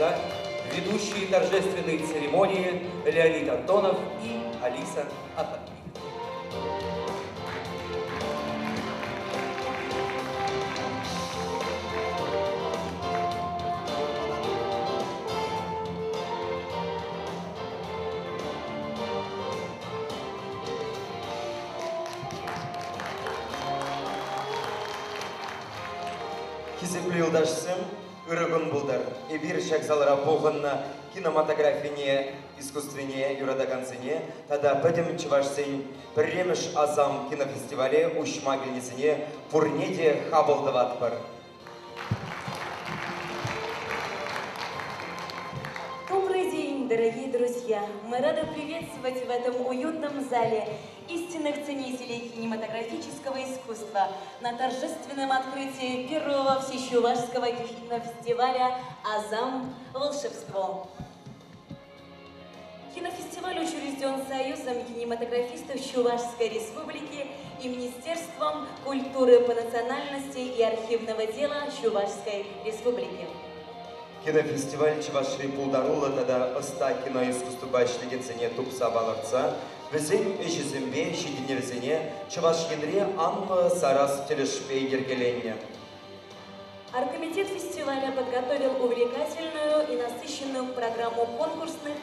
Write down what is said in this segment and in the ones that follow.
господа, ведущие торжественной церемонии Леонид Антонов и Алиса Апатник. Кизеплі ұлдашсым, ұрығын бұлдар. Эбир шәкзалыра болғынна кинематографине, искусственне, юрадагансыне, тада пөдім чывашсен пірреміш азам кинофестивале ұшма келнесіне пурнеде хабылдыват бар. Добрый день, дорогие друзья! Мы рады приветствовать в этом уютном зале истинных ценителей кинематографического искусства на торжественном открытии первого всечувашского кинофестиваля «Азам. Волшебство». Кинофестиваль учрежден Союзом кинематографистов Чувашской Республики и Министерством культуры по национальности и архивного дела Чувашской Республики. Кинофестиваль Чуваши пулдарула тада оста киноискусство башлигенсене тупса баларца, везен эжизембе шидиневзене Чуваш янре анма сарас телешпей ергеленне. Оргкомитет фестиваля подготовил увлекательную и насыщенную программу конкурсных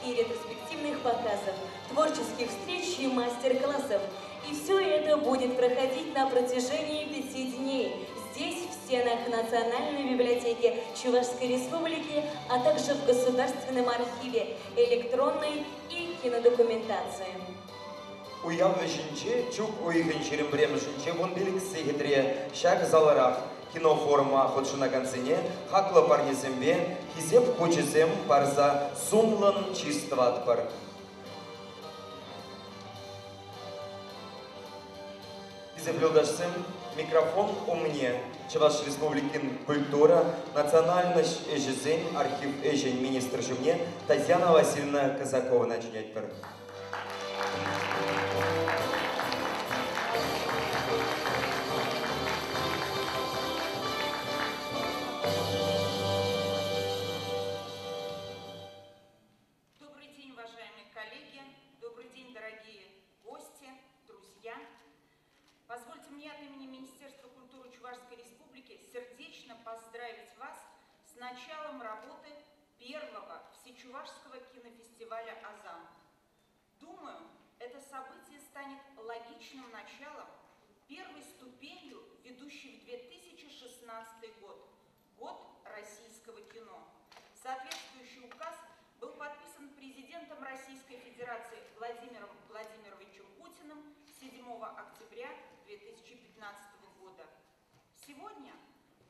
и ретроспективных показов, творческих встреч и мастер-классов. И все это будет проходить на протяжении 5 дней здесь, в стенах Национальной библиотеки Чувашской Республики, а также в Государственном архиве электронной и кинодокументации. Уявы жинче, чук уйгенчерем время жинче, вон беликсы хитре, шаг заларах, киноформа ходшина гансене, хакла парнезембе, хизеп хочезем парза сумлан чистват пар. Изеблюдашсем, микрофон у мне. Чуваш Республикин культура, национальность эжезень, архив эжень министр жемне, Татьяна Васильевна Казакова начинать пар. Добрый день, уважаемые коллеги, добрый день, дорогие гости, друзья. Позвольте мне от имени Министерства культуры Чувашской Республики сердечно поздравить вас с началом работы первого всечувашского кинофестиваля «Азам». Думаю, это событие станет логичным началом, первой ступенью, ведущей в 2016 год, год российского кино. Соответствующий указ был подписан президентом Российской Федерации Владимиром Владимировичем Путиным 7 октября 2015 года. Сегодня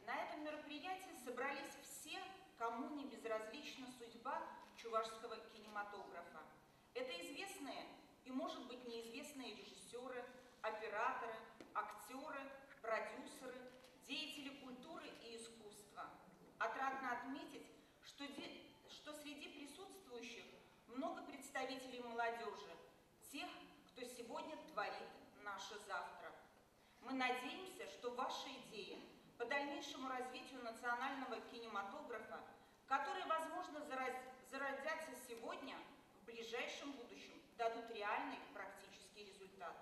на этом мероприятии собрались все, кому не безразлична судьба чувашского кинематографа. Это известные и, может быть, неизвестные режиссеры, операторы, актеры, продюсеры, деятели культуры и искусства. Отрадно отметить, что среди присутствующих много представителей молодежи, тех, кто сегодня творит наше завтра. Мы надеемся, что ваши идеи по дальнейшему развитию национального кинематографа, которые, возможно, зародятся сегодня, в ближайшем будущем дадут реальный практический результат.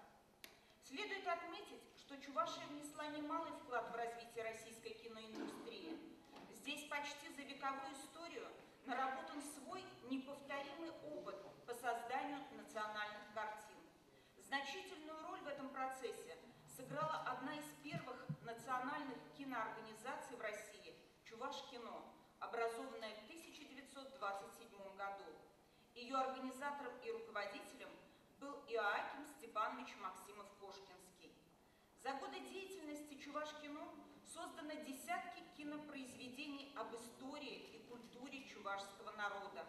Следует отметить, что Чувашия внесла немалый вклад в развитие российской киноиндустрии. Здесь почти за вековую историю наработан свой неповторимый опыт по созданию национальных картин. Значительную роль в этом процессе сыграла одна из первых национальных киноорганизаций в России – Чувашкино, образованная в 1927 году. Ее организатором и руководителем был Иоаким Степанович Максимов-Кошкинский. За годы деятельности Чувашкино создано десятки кинопроизведений об истории и культуре чувашского народа.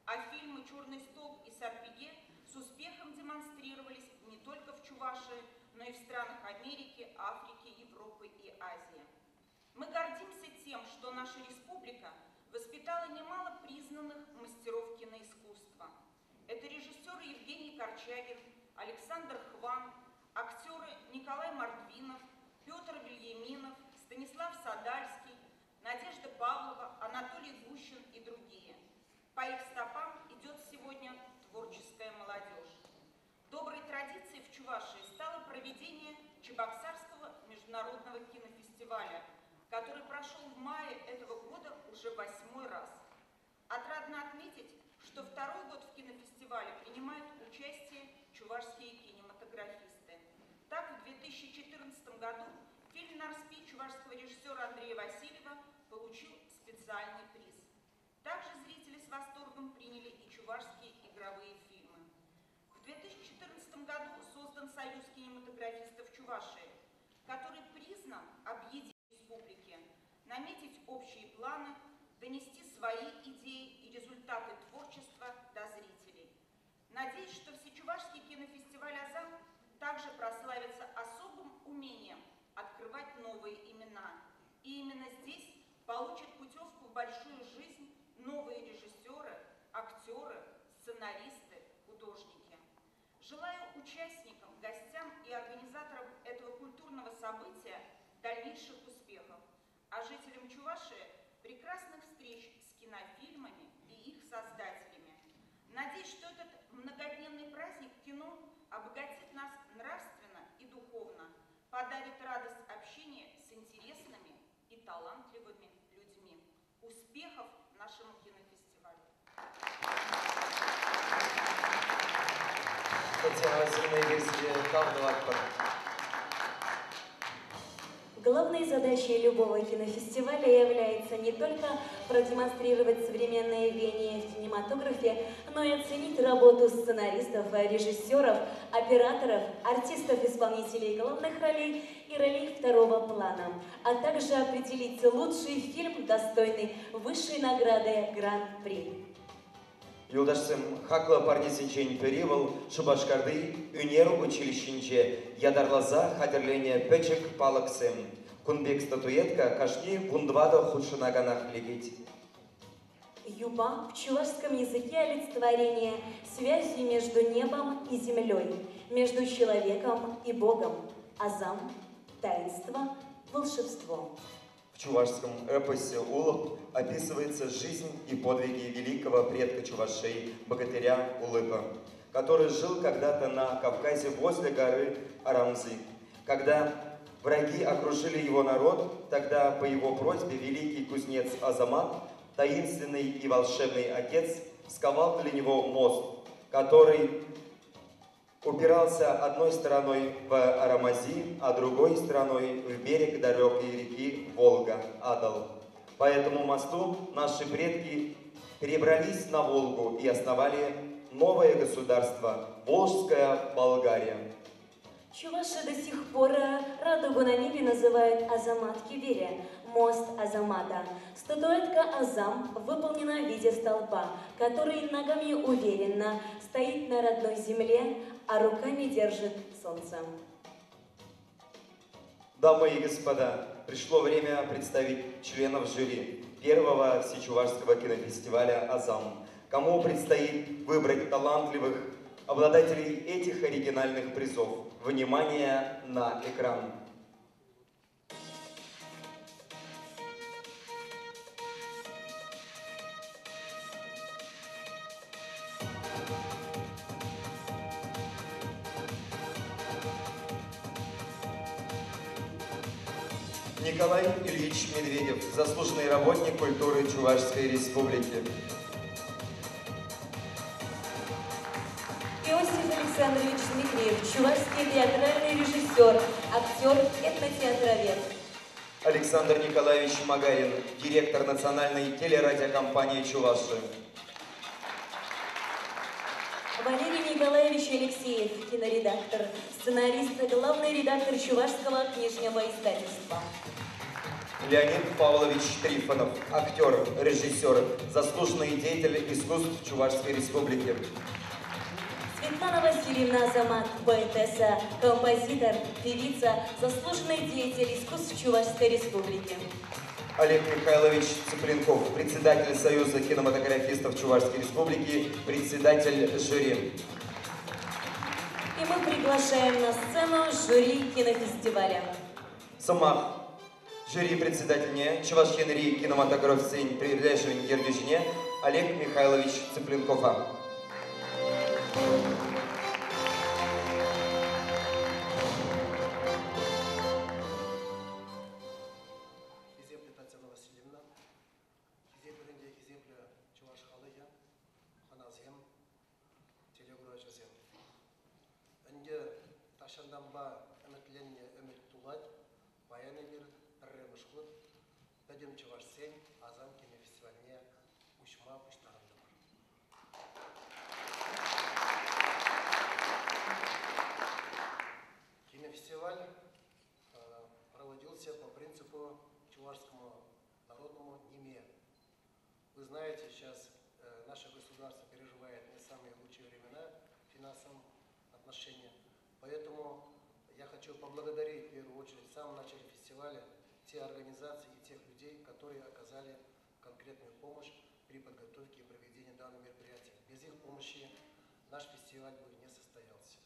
А фильмы «Черный столб» и «Сарпеге» с успехом демонстрировались не только в Чувашии, но и в странах Америки, Африки, Европы и Азии. Мы гордимся тем, что наша республика воспитала немало признанных мастеров киноискусства. Это режиссеры Евгений Корчагин, Александр Хван, актеры Николай Мордвинов, Петр Вильяминов, Станислав Садальский, Надежда Павлова, Анатолий Гущин и кинофестиваля, который прошел в мае этого года уже 8-й раз. Отрадно отметить, что второй год в кинофестивале принимают участие чувашские кинематографисты. Так, в 2014 году фильм «Нарспи» чувашского режиссера Андрея Васильева получил специальный приз. Также зрители с восторгом приняли и чувашские игровые фильмы. В 2014 году создан Союз кинематографистов Чувашии, который признан объединить республики, наметить общие планы, донести свои идеи и результаты творчества до зрителей. Надеюсь, что Всечувашский кинофестиваль «Азам» также прославится особым умением открывать новые имена. И именно здесь получат путевку в большую жизнь новые режиссеры, актеры, сценаристы, художники. Желаю участникам, гостям и организаторам этого культурного события дальнейших успехов, а жителям Чувашии прекрасных встреч с кинофильмами и их создателями. Надеюсь, что этот многодневный праздник кино обогатит нас нравственно и духовно, подарит радость общения с интересными и талантливыми людьми. Успехов нашему кинофестивалю! Татьяна Васильевна Игорь, Калдалакпар. Главной задачей любого кинофестиваля является не только продемонстрировать современное веяние в кинематографе, но и оценить работу сценаристов, режиссеров, операторов, артистов-исполнителей главных ролей и ролей второго плана, а также определить лучший фильм, достойный высшей награды Гран-при. Юлдашсым хакла парнесенчен перевал Шубашкарды Юнеру училищенче Ядарлаза хатерление печек палаксем. Кунбек статуэтка кашни бундвада худшинаганах легить. Юба в чувашском языке олицетворение связи между небом и землей, между человеком и Богом, азам, таинство, волшебство. В чувашском эпосе Улыб описывается жизнь и подвиги великого предка чувашей, богатыря Улыпа, который жил когда-то на Кавказе возле горы Арамзы. Когда враги окружили его народ, тогда по его просьбе великий кузнец Азамат, таинственный и волшебный отец, сковал для него мост, который упирался одной стороной в Арамази, а другой стороной в берег далекой реки Волга, Адал. По этому мосту наши предки перебрались на Волгу и основали новое государство – Волжская Болгария. Чуваши до сих пор радугу на небе называют Азамат Кивере, мост Азамата. Статуэтка Азам выполнена в виде столпа, который ногами уверенно стоит на родной земле, а руками держит солнце. Дамы и господа, пришло время представить членов жюри первого Всечувашского кинофестиваля «Азам», кому предстоит выбрать талантливых обладателей этих оригинальных призов. Внимание на экран. Николай Ильич Медведев, заслуженный работник культуры Чувашской Республики. Иосиф Александрович Дмитриев, чувашский театральный режиссер, актер, этнотеатровед. Александр Николаевич Магарин, директор национальной телерадиокомпании «Чуваши». Валерий Николаевич Алексеев, киноредактор, сценарист, главный редактор Чувашского книжного издательства. Леонид Павлович Трифонов, актер, режиссер, заслуженный деятель искусств Чувашской Республики. Светлана Васильевна Азамат, поэтесса, композитор, певица, заслуженный деятель искусств Чувашской Республики. Олег Михайлович Цыпленков, председатель Союза кинематографистов Чувашской Республики, председатель жюри. И мы приглашаем на сцену жюри кинофестиваля. Самах, жюри председательне, Чувашин Ри кинематограф Сень, прилежный Ергежине, Олег Михайлович Цыпленкова. Ашанданба эметленне эмет тулать, паянемир, ремешхут, бәдем чувашсен, азам кино фестивальне ушма уштарында бар. Кинофестиваль проводился по принципу чувашскому народному НИМЕ. Вы знаете, сейчас наше государство переживает не самые лучшие времена в финансовом отношении. Поэтому я хочу поблагодарить в первую очередь в самом начале фестиваля те организации и тех людей, которые оказали конкретную помощь при подготовке и проведении данного мероприятия. Без их помощи наш фестиваль бы не состоялся.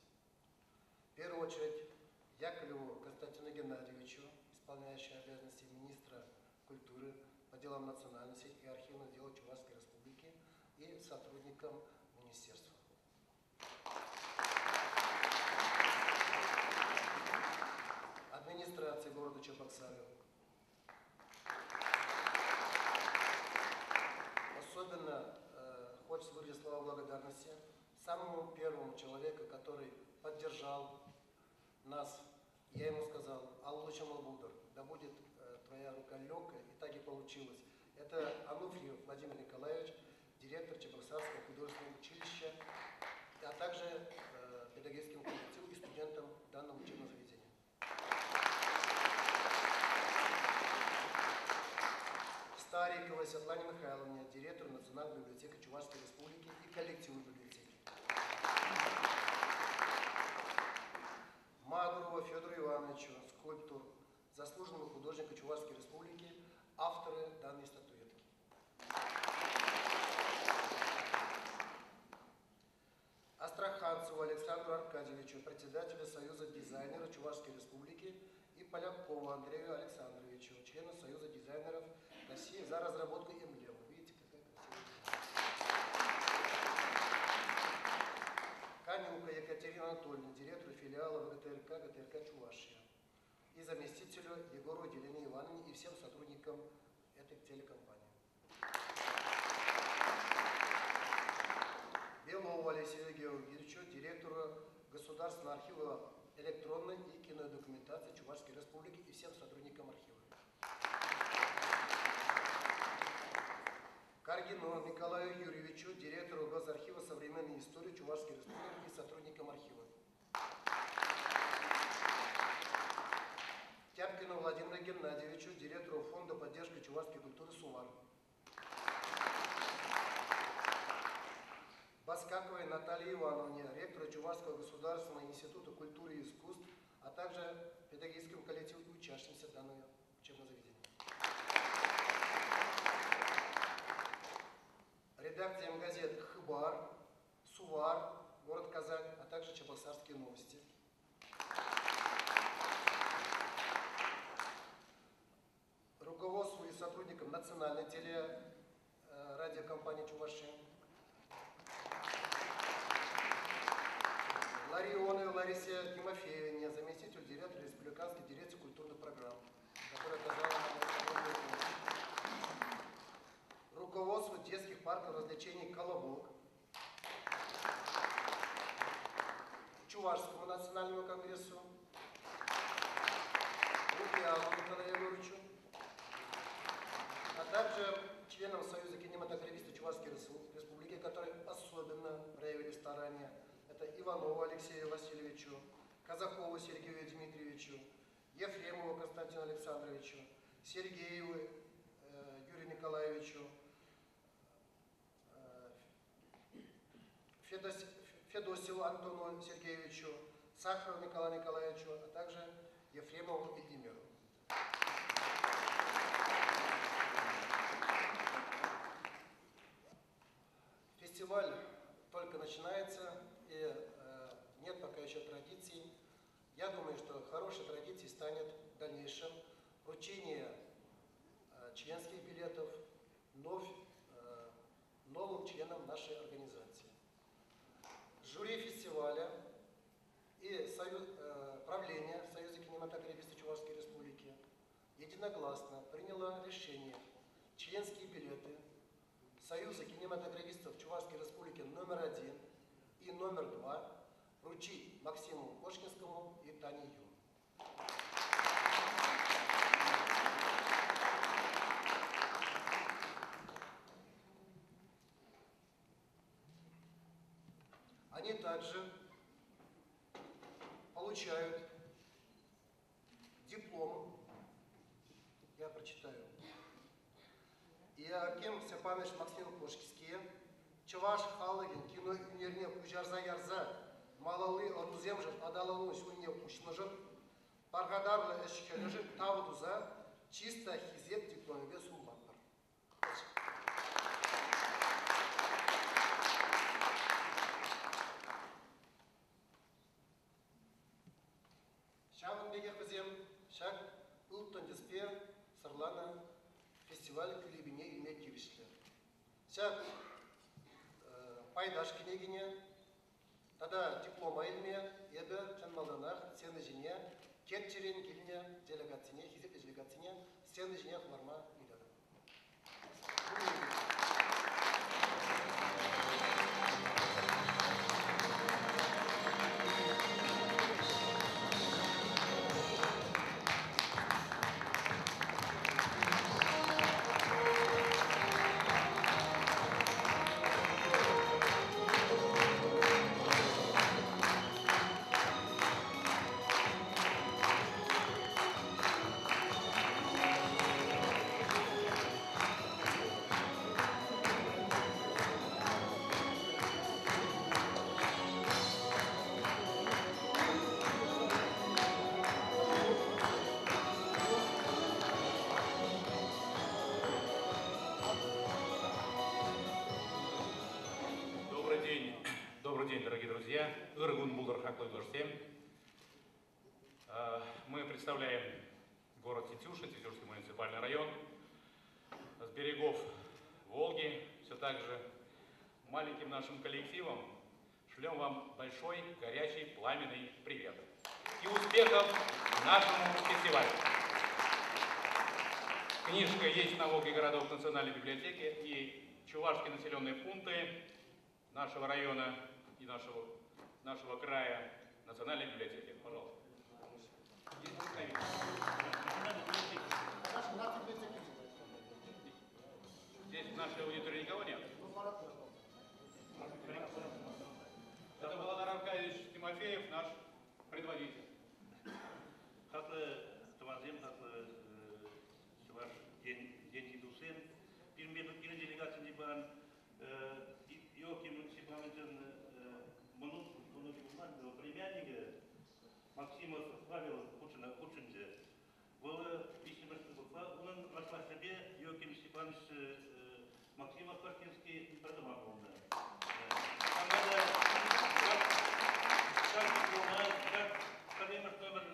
В первую очередь Яковлеву Константину Геннадьевичу, исполняющему обязанности министра культуры по делам национальности и архивного дела Чувашской Республики, и сотрудникам министерства. Администрации города Чебоксары. Особенно хочется выразить слова благодарности самому первому человеку, который поддержал нас. Я ему сказал: «Аллучам Албудар, да будет твоя рука легкая», и так и получилось. Это Ануфриев Владимир Николаевич, директор Чебоксарского художественного училища, а также педагогическим коллективу и студентам данного учебного заведения. Стариковой Светлане Михайловне, директору Национальной библиотеки Чувашской Республики и коллективу библиотеки. Магурову Федору Ивановичу, скульптор, заслуженному художнику Чувашской Республики, авторы данной статуэтки. Астраханцеву Александру Аркадьевичу, председателю Союза дизайнеров Чувашской Республики, и Полякову Андрею Александровичу, члену Союза дизайнеров России, за разработку эмблемы. Видите, какая красивая. Канюка Екатерина Анатольевна, директору филиала ГТРК Чувашия, и заместителю Егору Елене Ивановне и всем сотрудникам этой телекомпании. Белову Алексею Георгиевичу, директору Государственного архива электронной и кинодокументации Чувашской Республики и всем сотрудникам архива. Каргину Николаю Юрьевичу, директору Госархива современной истории Чувашской Республики и сотрудникам архива. Тяпкину Владимиру Геннадьевичу, директору Фонда поддержки чувашской культуры СУВАР. Баскаковой Наталье Ивановне, ректору Чувашского государственного института культуры и искусств, а также педагогическому коллективу и учащимся данного учебного заведения. Редакциям газет «Хыбар», «Сувар», город Казань, а также «Чебоксарские новости». Руководству и сотрудникам национальной телерадиокомпании «Чувашия». Ларионовой Ларисе Тимофеевне, заместитель директора Республиканской дирекции культурных программ, которая оказала нам огромную помощь. Руководству детских парков развлечений «Колобок», Чувашскому национальному конгрессу, Лукьяну Николаю Егоровичу, а также членам Союза кинематографистов Чувашской Республики, которые особенно проявили старания. Это Иванову Алексею Васильевичу, Казакову Сергею Дмитриевичу, Ефремову Константину Александровичу, Сергееву Юрию Николаевичу, Федосеву Антону Сергеевичу, Сахарову Николаю Николаевичу, а также Ефремову Владимиру. Фестиваль только начинается, и нет пока еще традиций. Я думаю, что хорошей традицией станет в дальнейшем вручение членских билетов новым членам нашей организации. Жюри фестиваля и правление Союза кинематографистов Чувашской Республики единогласно приняло решение членские билеты Союза кинематографистов Чувашской Республики номер 1 и номер 2 вручить Максиму Кошкинскому и Тани Юн. Они также получают диплом, я прочитаю. Иоаким Степанович Максим Пушкинский, Чуваш Халыгин, кино юнерне Пужарза Ярза, Малалы Одуземжев, Адалану Сюнне Пушножев, Паргадарлы Эшкележи, Тавдуза, чисто хизеп дипломе Сумбатпар. Шамын беге қызем, шак ұлттан деспе, сырлана фестиваль клибине имет кирişler. Шак пайдаш кенегине, тада диплома илме, ебе чанмалданах, сені жіне, кетчерен келіне делегацине, хизеп делегацине, сені жіне хларма идады. Мы представляем город Тетюши, Тетюшский муниципальный район. С берегов Волги все так же маленьким нашим коллективом шлем вам большой, горячий, пламенный привет. И успехов нашему фестивалю. Книжка есть на Волге городов Национальной библиотеки и чувашские населенные пункты нашего района и нашего края Национальной библиотеки. Пожалуйста. Здесь в нашей аудитории никого нет. Это Володар Аркадьевич Тимофеев, наш предводитель. Haklı Tavazim, haklı Savaş Genci Dusen. Bir делегация ban Иоаким Степановичем Монутьевым племянника Максимов Павел Кучинзе. Было письмо, он нашла себе Иоаким Степанович Максимов Пашкинский продумал. Там надо как номер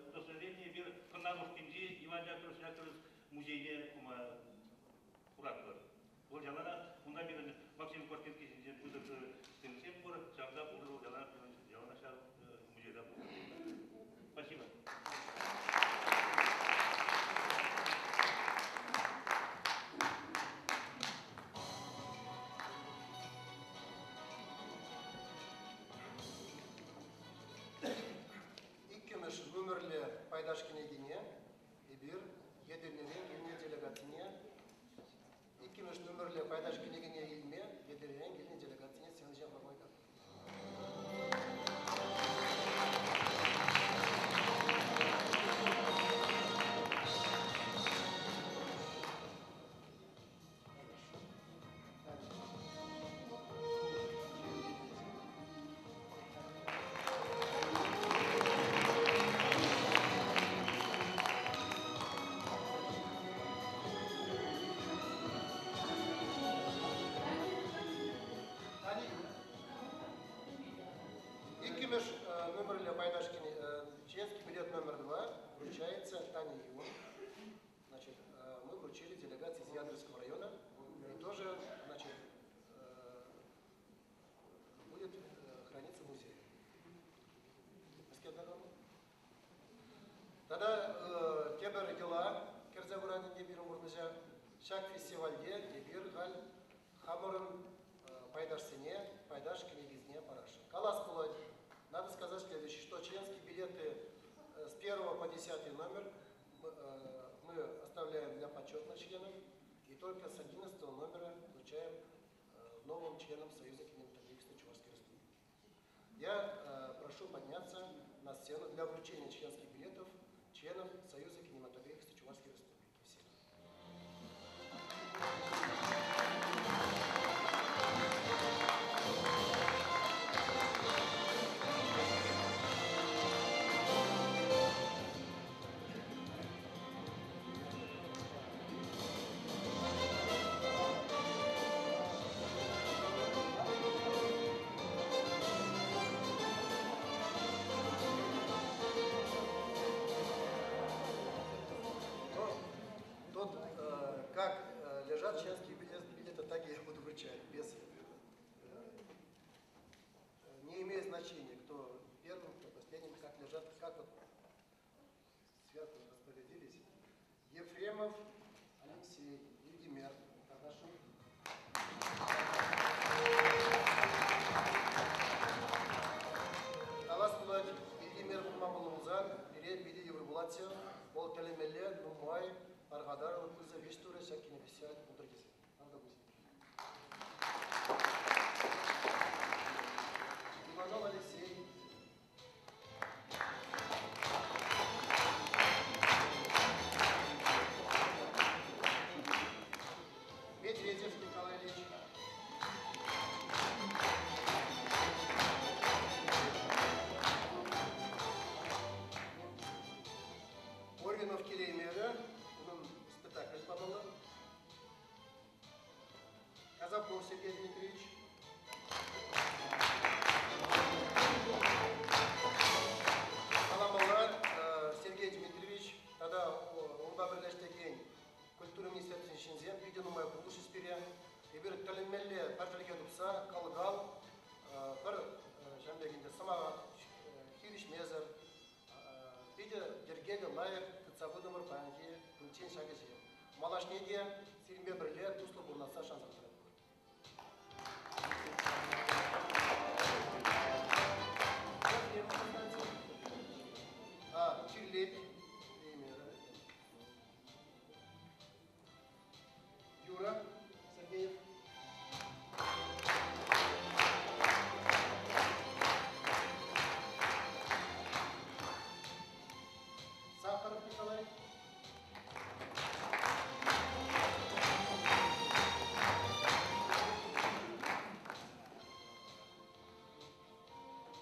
удостоверения bir Kırnavuz Kinci İvan Yakovlevич muzeyine kurattılar. O jalana bundan bir Maksim Pashkinskiy müzesi sistemsem var. Çağda olur o jalana şar muzeyde. Спасибо. İkimiz ömürlü paydaş kinegine, bir yedirlerin ilmi delegatine, ikimiz ömürlü paydaş kinegine ilmi, yedirlerin ilmi delegatine seneceğim bakmayla. Номер для Пайдашкини, чешский билет номер 2 вручается Тане Юн. Значит, мы вручили делегации из Яндерского района. И тоже, значит, будет храниться в музее. Тогда Кебер дела, Керзавурани Дебир Мурнажа, Шак фестивальде, Дебир Галь, Хамурын, Пайдаш Сене, Пайдаш Княгизне Параша. Калас Кулой. Надо сказать следующее, что членский билет билеты с 1 по 10 номер мы оставляем для почетных членов, и только с 11 номера вручаем новым членам Союза кинематографистов Чувашской Республики. Я прошу подняться на сцену для вручения членских билетов членам Союза кинематографистов Чувашской Республики. Всем. Как лежат членские билеты, так и я буду вручать. Не имеет значения, кто первым, кто последним, как лежат, как вот сверху распорядились. Ефремов Алексей, Евгемер. Хорошо. Талас Булат, Евгемер Мамалузан, Ирей Биди Евробулатия, Ол Телемеле, Нумай, Аргадарова, Куза Виштура, Шакина Висят, Мудрагиз. Надо будет. Иванов Алексей. Медведев Николай Ильич. Орвинов Кирей Мера. Спектакль побыл. Казаков Сергей Дмитриевич. Аламалар Сергей Дмитриевич. Тогда он баберлештеген культура министерства Шинзен, видео мой курс исперя. И бир калимелле пажалге дупса калгал бір жандегенде сама хириш мезер. Видео Дергели Лайер Цабуда Мурпанки Кунчин Шагаши. Малашнеге фильме Берлер Тусло Бурнаса Шанзактора. Чирлеп Юра Сергеев. Сахаров Николай.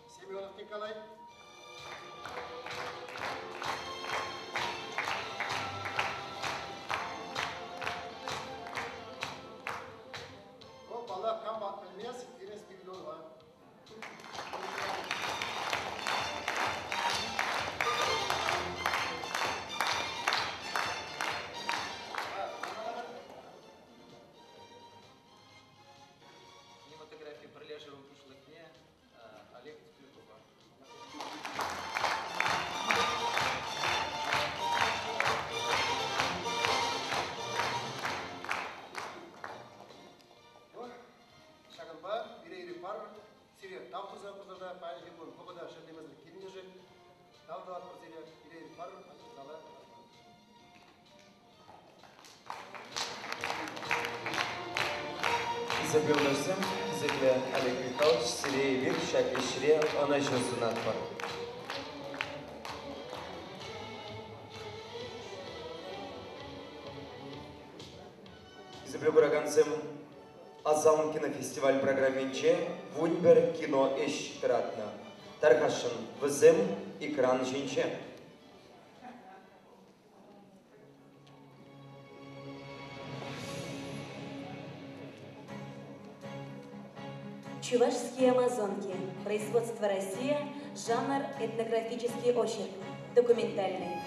Семенов Николай. Бала Камбат Пельмес, Ирес Пигнова. Кинематографии пролеживаем в прошлых дне Олег Склюкова. Шаганба, Ирей Пар, Сирия Тавтуза, Кузада, Пай Хибун, Побода, Шерлимаза, Киннежи, Тавтуат, Сирия, Ирей Пар, Зала. Забилдасым, Зекле Олег Михайлович, Сирия Вик, Шаки Шире, она еще сунат пар. Изобрел Бураганцем Азалын кинофестиваль программинче Вуньбер кино эш тратна. Тархашын вызым экран жинче. Чувашские амазонки. Производство Россия. Жанр этнографический очерк. Документальный.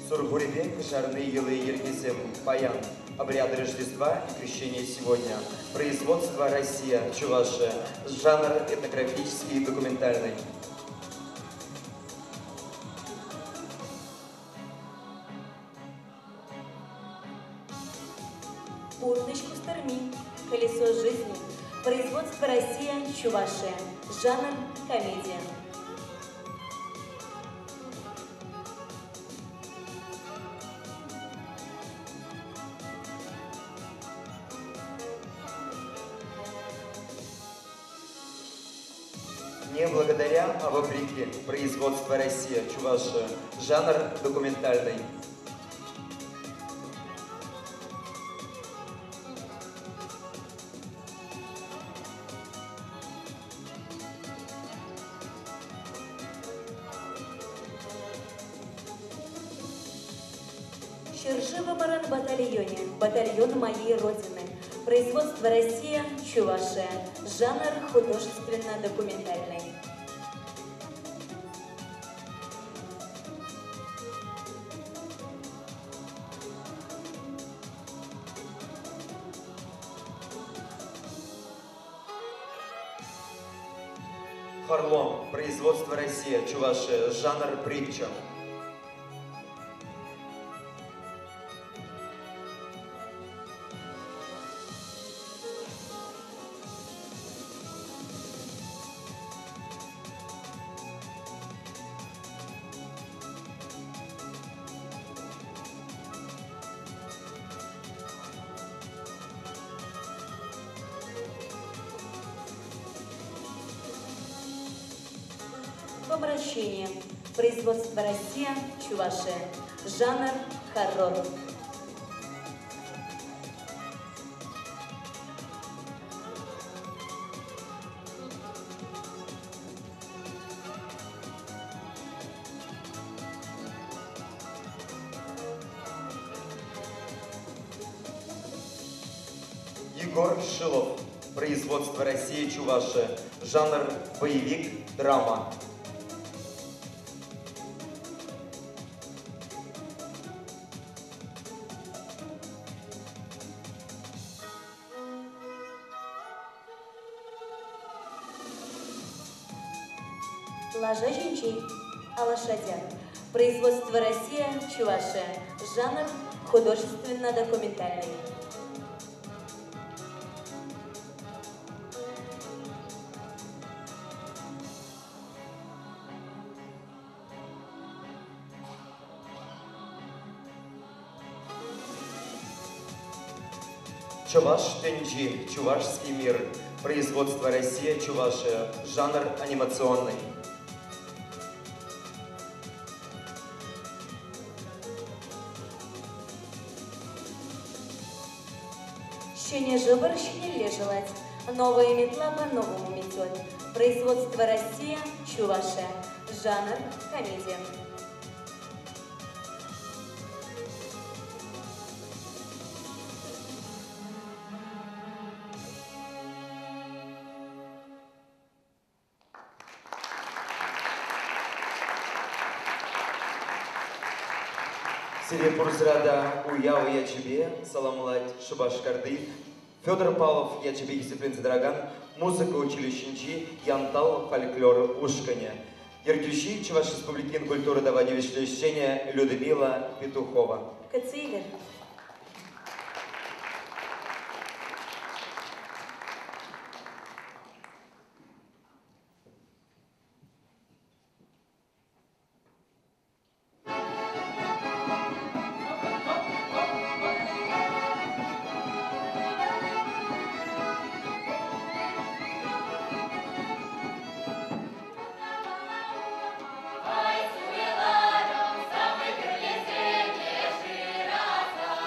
Сургуребек, Жарные елы Ергизем, Паян. Обряды Рождества и Крещения сегодня. Производство Россия, Чувашия. Жанр этнографический и документальный. Урточку Старми, колесо жизни, производство Россия, Чувашия, жанр комедия. Не благодаря, а вопреки. Производство Россия, Чувашия. Жанр документальный. Ширживо-Маран батальоне, батальон моей родины. Производство Россия, Чувашия. Жанр художественно-документальный. Харлон. Производство Россия, Чувашия. Жанр притча. Помрачение. Производство Россия, Чувашия. Жанр хоррор. Егор Шилов. Производство Россия, Чувашия. Жанр боевик, драма. Ложа Жинчей о лошадях. Производство Россия, Чувашия. Жанр художественно-документальный. Чуваш Тенджи. Чувашский мир. Производство Россия, Чувашия. Жанр анимационный. Щене жибр, щене лежелать. Новая метла по-новому метет. Производство Россия, Чувашия. Жанр комедия. Сирепурзрада уяу я тебе, саламлать шабашкарды. Федор Павлов, я тебе дисциплин задраган, музыка училищенчи, янтал, фольклор, ушканя. Ердющи, Чуваш Республикин культуры давания вещения Людмила Петухова. Кацигер. Ой, суела, самый крыльце, широко.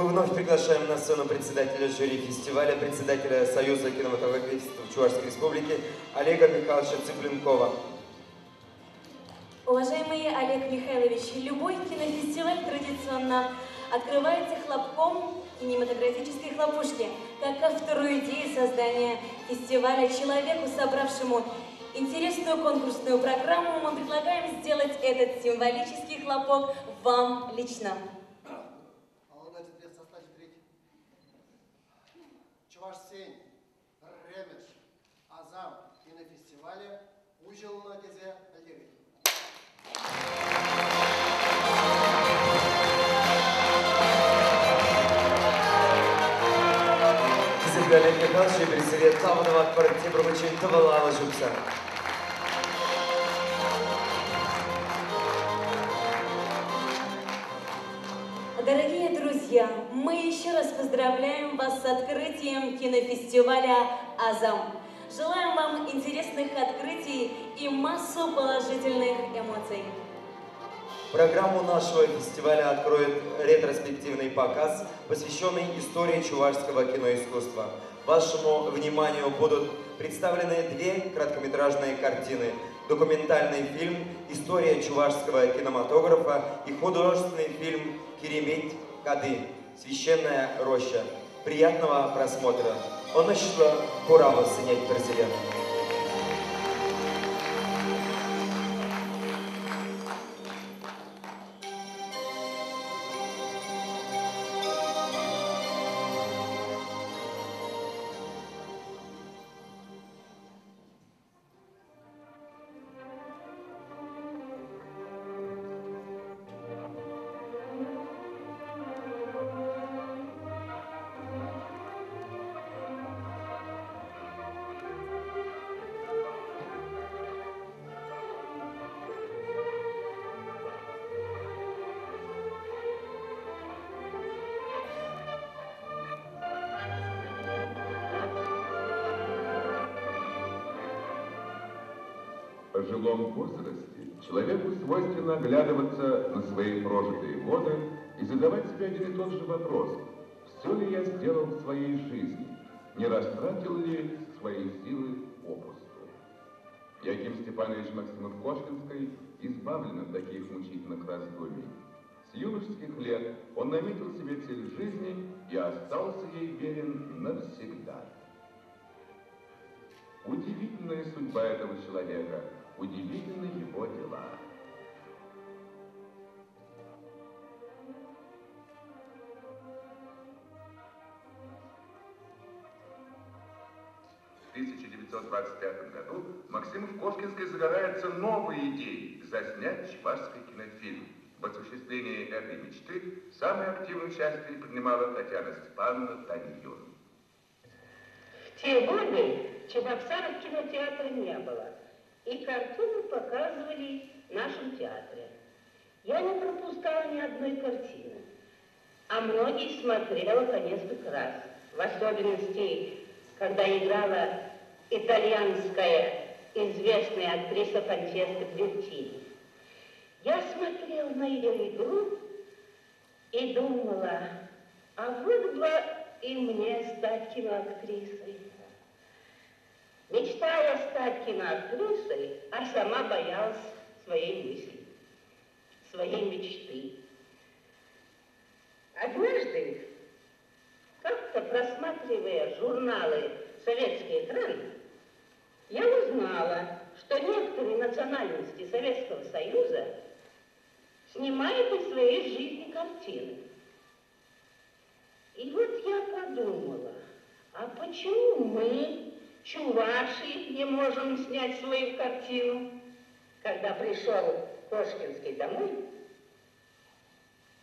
вновь приглашаем на сцену председателя жюри фестиваля, председателя Союза кинематографистов Чувашской Республики Олега Михайловича Цыпленкова. Уважаемый Олег Михайлович, любой кинофестиваль традиционно открывается хлопком кинематографической хлопушки, как автору идеи создания фестиваля, человеку, собравшему интересную конкурсную программу, мы предлагаем сделать этот символический хлопок вам лично. Чувашсен, Ремеш, Азам кинофестивале Ужелна Дезе Олег. Олег Михайлович, президент Таванова, партии Брабачей Тавалава Жукса. Дорогие друзья, мы еще раз поздравляем вас с открытием кинофестиваля «Азам». Желаем вам интересных открытий и массу положительных эмоций. Программу нашего фестиваля откроет ретроспективный показ, посвященный истории чувашского киноискусства. Вашему вниманию будут представлены две краткометражные картины: документальный фильм «История чувашского кинематографа» и художественный фильм «Керемет Кады. Священная роща». Приятного просмотра. Он ищет кураво снять президент. В пожилом возрасте человеку свойственно оглядываться на свои прожитые годы и задавать себе один и тот же вопрос: все ли я сделал в своей жизни, не растратил ли свои силы попусту? Яким Степанович Максимов-Кошкинский избавлен от таких мучительных раздумий. С юношеских лет он наметил себе цель жизни и остался ей верен навсегда. Удивительная судьба этого человека, удивительны его дела. В 1925 году Максимов-Кошкинский загорается новой идеей заснять чувашский кинофильм. В осуществлении этой мечты самое активное участие принимала Татьяна Степановна Таньюн. В те годы в Чебоксарах кинотеатра не было, и картины показывали в нашем театре. Я не пропускала ни одной картины, а многие смотрела по несколько раз, в особенности, когда играла итальянская известная актриса Франческа Бертини. Я смотрела на ее игру и думала, а вот бы и мне стать киноактрисой. Мечтала стать киноактрисой, а сама боялась своей мысли, своей мечты. Однажды, как-то просматривая журналы «Советский экран», я узнала, что некоторые национальности Советского Союза снимают из своей жизни картины. И вот я подумала, а почему мы, чуваши, не можем снять свою картину? Когда пришел Кошкинский домой,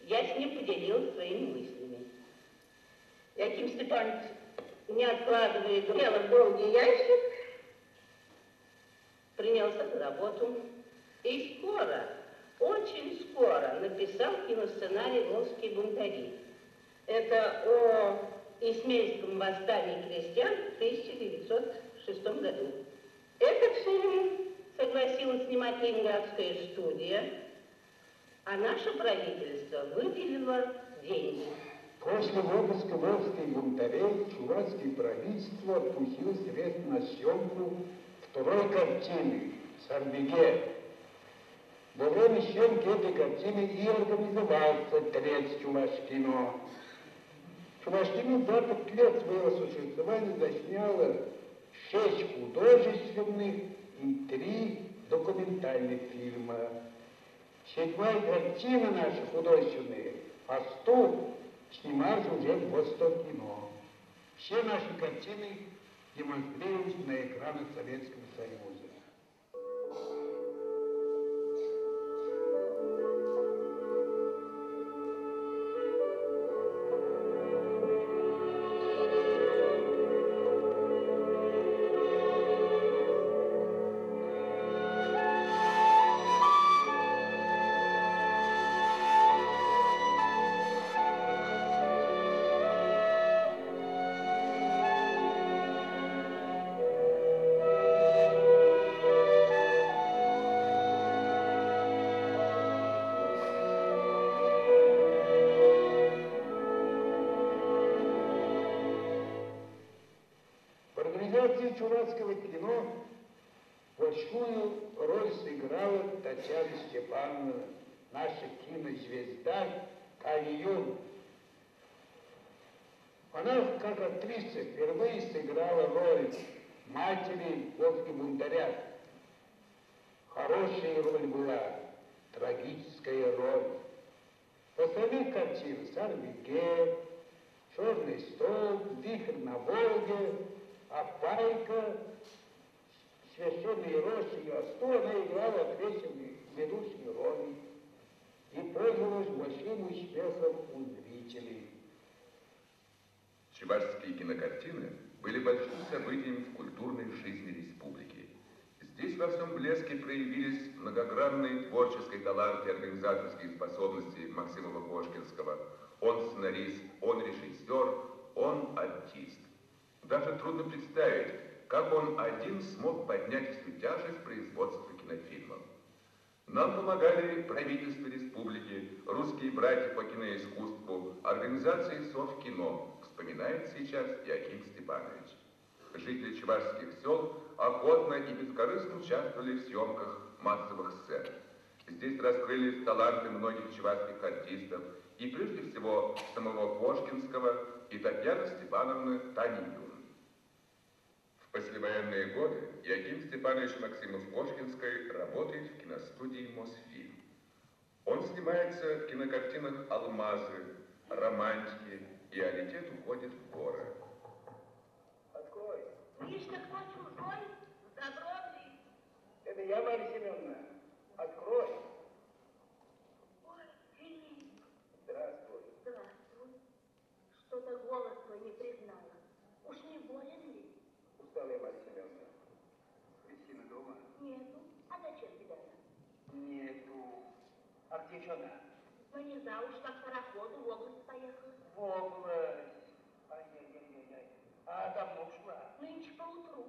я с ним поделилась своими мыслями. Яким Степанович, не откладывая дело в долгий ящик, принялся за работу. И скоро, очень скоро написал киносценарий «Волжские бунтари». Это о Исмельском восстании крестьян в 1906 году. Этот фильм согласилась снимать Ленинградская студия, а наше правительство выделило деньги. После выпуска «Волжских бунтарей» чувашское правительство отпустило средства на съемку второй картины «Сарбиге». Во время съемки этой картины и организовался трец Чувашкино. Чувашкино 20 лет своего существования засняло 6 художественных и 3 документальных фильма. 7-я картина наша художественная «Пастух» снимался уже в Восток-кино. Все наши картины демонстрируются на экранах Советского Союза. Чувашского кино большую роль сыграла Татьяна Степановна, наша кинозвезда Калиюн. Она, как актриса, впервые сыграла роль матери волжских бунтаря. Хорошая роль была, трагическая роль. В остальных картинах «Сарбиге», «Черный стол», «Вихрь на Волге», «Опайка», «Священные рощи» и «Осту», она играла ответственные ведущие роли и пользовалась большим успехом у зрителей. Чувашские кинокартины были большим событием в культурной жизни республики. Здесь во всем блеске проявились многогранные творческие таланты и организаторские способности Максима Лукошкинского. Он сценарист, он режиссер, он артист. Даже трудно представить, как он один смог поднять всю тяжесть производства кинофильмов. Нам помогали правительство республики, русские братья по киноискусству, организации Совкино, вспоминает сейчас Яким Степанович. Жители чувашских сел охотно и бескорыстно участвовали в съемках массовых сцен. Здесь раскрылись таланты многих чувашских артистов, и прежде всего самого Кошкинского и Татьяны Степановны Танию. В послевоенные годы Яким Степанович Максимов-Кошкинский работает в киностудии «Мосфильм». Он снимается в кинокартинах «Алмазы», «Романтики» и «Алитет уходит в горы». Открой. Видишь-то, кто чужой? Здоров ли? Это я, Марья Семеновна. Открой. Ой, Филипп. Здравствуй. Здравствуй. Что-то голос твой не признала. Уж не болен ли? Устала я, Марья Семеновна. Кристина дома? Нету. А зачем тебя? Нету. А где же она? Ну не знаю, уж как пароходу в область поехала. В область. Ай-яй-яй-яй. А давно ушла? Нынче поутру.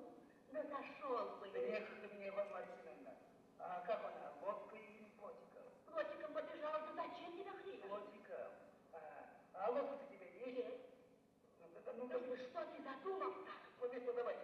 Да зашел бы. Да ехать мне, Марья Семеновна. А как она, лодкой или плотиком? Плотиком побежала, да зачем тебя хлеб? Плотиком. А лодка-то тебе есть? Есть. Ну, Да что ты задумал? Вот это давай.